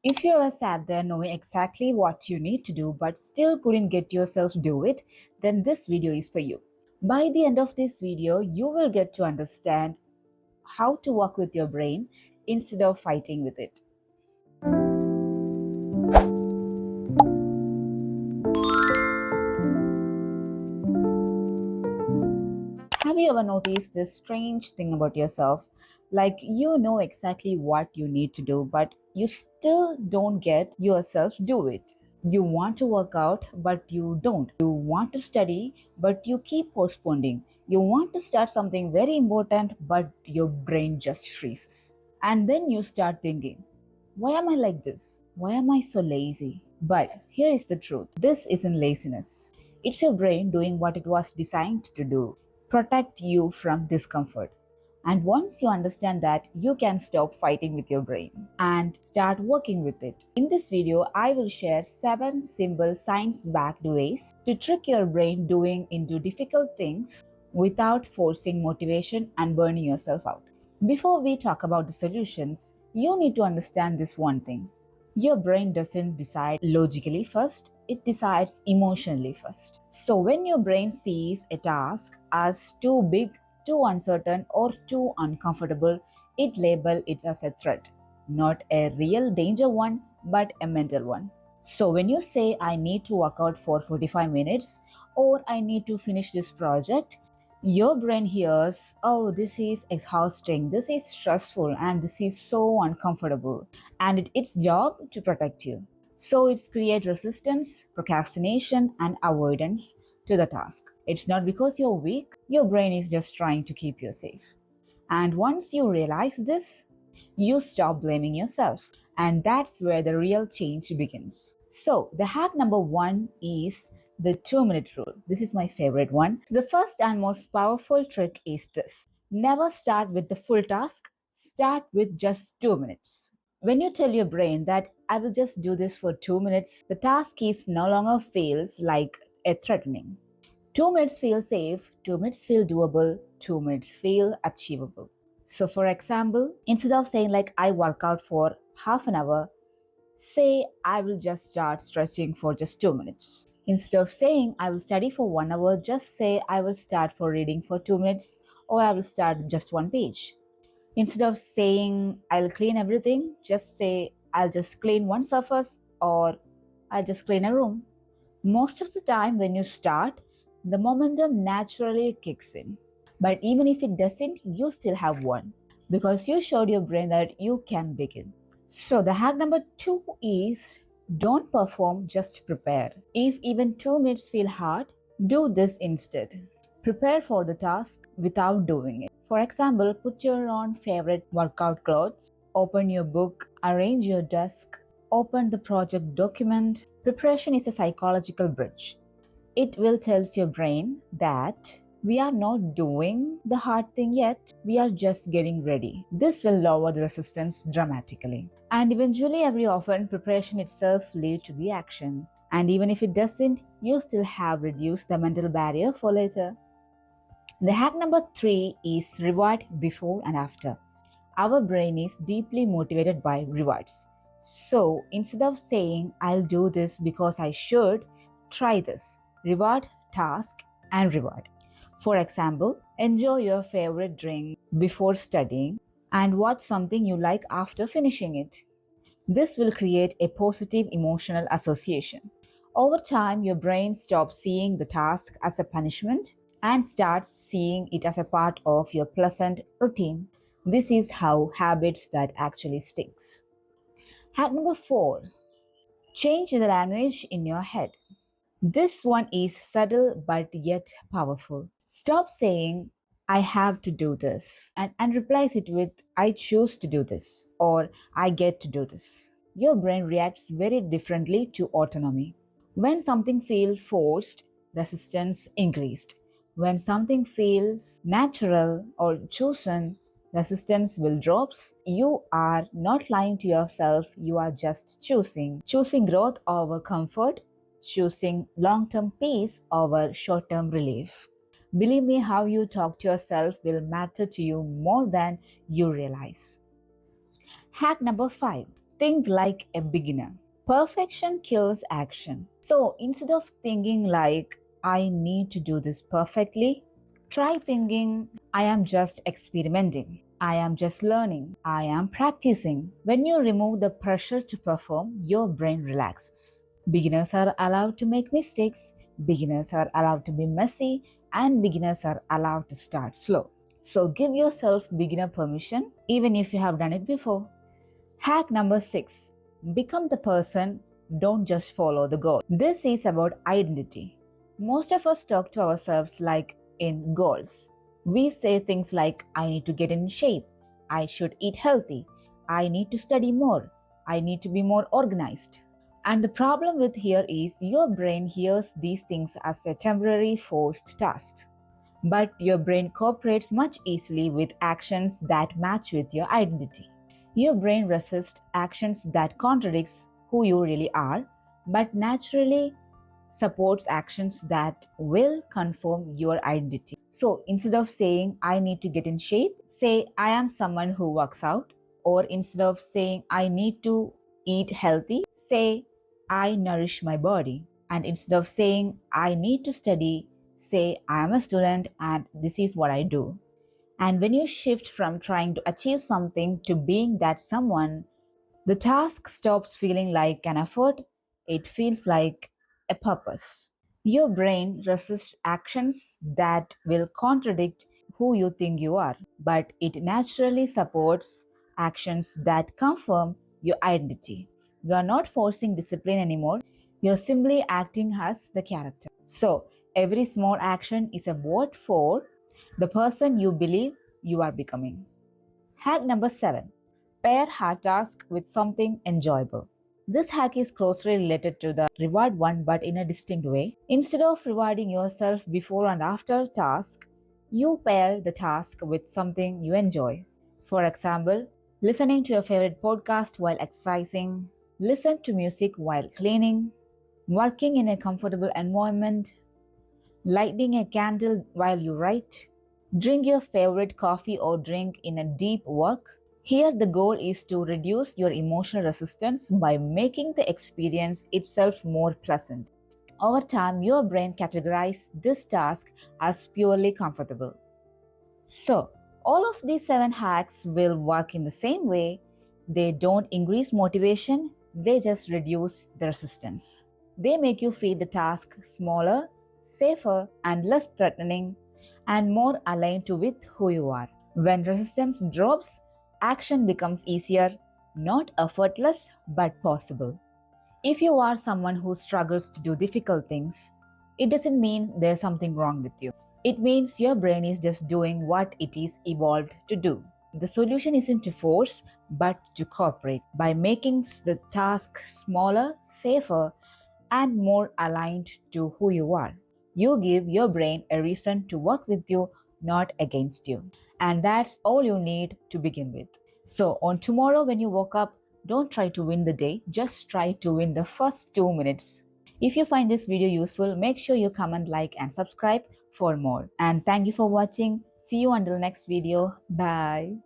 If you ever sat there knowing exactly what you need to do but still couldn't get yourself to do it, then this video is for you. By the end of this video, you will get to understand how to work with your brain instead of fighting with it. Have you ever noticed this strange thing about yourself? Like you know exactly what you need to do, but you still don't get yourself do it. You want to work out, but you don't. You want to study, but you keep postponing. You want to start something very important, but your brain just freezes. And then you start thinking, why am I like this? Why am I so lazy? But here is the truth, this isn't laziness. It's your brain doing what it was designed to do, protect you from discomfort. And once you understand that, you can stop fighting with your brain and start working with it. In this video, I will share 7 simple science-backed ways to trick your brain doing into difficult things without forcing motivation and burning yourself out. Before we talk about the solutions, you need to understand this one thing. Your brain doesn't decide logically first, it decides emotionally first. So, when your brain sees a task as too big, too uncertain, or too uncomfortable, it labels it as a threat. Not a real danger one, but a mental one. So, when you say, I need to work out for 45 minutes, or I need to finish this project, your brain hears, oh, this is exhausting, this is stressful, and this is so uncomfortable. And its job to protect you. So it's create resistance, procrastination, and avoidance to the task. It's not because you're weak, your brain is just trying to keep you safe. And once you realize this, you stop blaming yourself. And that's where the real change begins. So, the hack number 1 is the 2-minute rule. This is my favorite one. So, the first and most powerful trick is this: never start with the full task, start with just 2 minutes. When you tell your brain that I will just do this for 2 minutes, the task is no longer feels like a threatening. 2 minutes feel safe, 2 minutes feel doable, 2 minutes feel achievable. So, for example, instead of saying like I work out for half an hour, say I will just start stretching for just 2 minutes. Instead of saying I will study for 1 hour, just say I will start for reading for 2 minutes or I will start just one page. Instead of saying I'll clean everything, just say I'll just clean one surface or I'll just clean a room. Most of the time, when you start, the momentum naturally kicks in. But even if it doesn't, you still have one because you showed your brain that you can begin. So, the hack number 2 is don't perform, just prepare. If even 2 minutes feel hard, do this instead. Prepare for the task without doing it. For example, put your own favorite workout clothes, open your book, arrange your desk, open the project document. Preparation is a psychological bridge. It will tell your brain that we are not doing the hard thing yet, we are just getting ready. This will lower the resistance dramatically. And eventually, every often, preparation itself leads to the action. And even if it doesn't, you still have reduced the mental barrier for later. The hack number 3 is reward before and after. Our brain is deeply motivated by rewards. So instead of saying, I'll do this because I should, try this: reward, task, and reward. For example, enjoy your favorite drink before studying and watch something you like after finishing it. This will create a positive emotional association. Over time, your brain stops seeing the task as a punishment and starts seeing it as a part of your pleasant routine. This is how habits that actually sticks. Hack number 4: change the language in your head. This one is subtle but yet powerful. Stop saying, I have to do this, and replace it with, I choose to do this, or I get to do this. Your brain reacts very differently to autonomy. When something feels forced, resistance increased. When something feels natural or chosen, resistance will drop. You are not lying to yourself, you are just choosing growth over comfort, choosing long-term peace over short-term relief. Believe me, how you talk to yourself will matter to you more than you realize. Hack number 5: Think like a beginner. Perfection kills action. So instead of thinking like, I need to do this perfectly, try thinking, I am just experimenting. I am just learning. I am practicing. When you remove the pressure to perform, your brain relaxes. Beginners are allowed to make mistakes, beginners are allowed to be messy, and beginners are allowed to start slow. So give yourself beginner permission, even if you have done it before. Hack number 6, become the person, don't just follow the goal. This is about identity. Most of us talk to ourselves like in goals. We say things like, I need to get in shape, I should eat healthy, I need to study more, I need to be more organized. And the problem with here is your brain hears these things as a temporary forced task. But your brain cooperates much easily with actions that match with your identity. Your brain resists actions that contradicts who you really are, but naturally supports actions that will confirm your identity. So instead of saying I need to get in shape, say I am someone who works out. Or instead of saying I need to eat healthy, say I nourish my body. And instead of saying I need to study, say I am a student and this is what I do. And when you shift from trying to achieve something to being that someone, the task stops feeling like an effort, it feels like a purpose. Your brain resists actions that will contradict who you think you are, but it naturally supports actions that confirm your identity. You are not forcing discipline anymore, you're simply acting as the character. So, every small action is a vote for the person you believe you are becoming. Hack number 7, pair hard task with something enjoyable. This hack is closely related to the reward one but in a distinct way. Instead of rewarding yourself before and after task, you pair the task with something you enjoy. For example, listening to your favorite podcast while exercising, listen to music while cleaning, working in a comfortable environment, lighting a candle while you write, drink your favorite coffee or drink in a deep work. Here, the goal is to reduce your emotional resistance by making the experience itself more pleasant. Over time, your brain categorizes this task as purely comfortable. So, all of these 7 hacks will work in the same way. They don't increase motivation, they just reduce the resistance. They make you feel the task smaller, safer, and less threatening, and more aligned to with who you are. When resistance drops, action becomes easier, not effortless but possible. If you are someone who struggles to do difficult things, it doesn't mean there's something wrong with you. It means your brain is just doing what it is evolved to do. The solution isn't to force, but to cooperate by making the task smaller, safer, and more aligned to who you are. You give your brain a reason to work with you, not against you. And that's all you need to begin with. So, on tomorrow, when you woke up, don't try to win the day, just try to win the first 2 minutes. If you find this video useful, make sure you comment, like, and subscribe for more. And thank you for watching. See you until next video. Bye.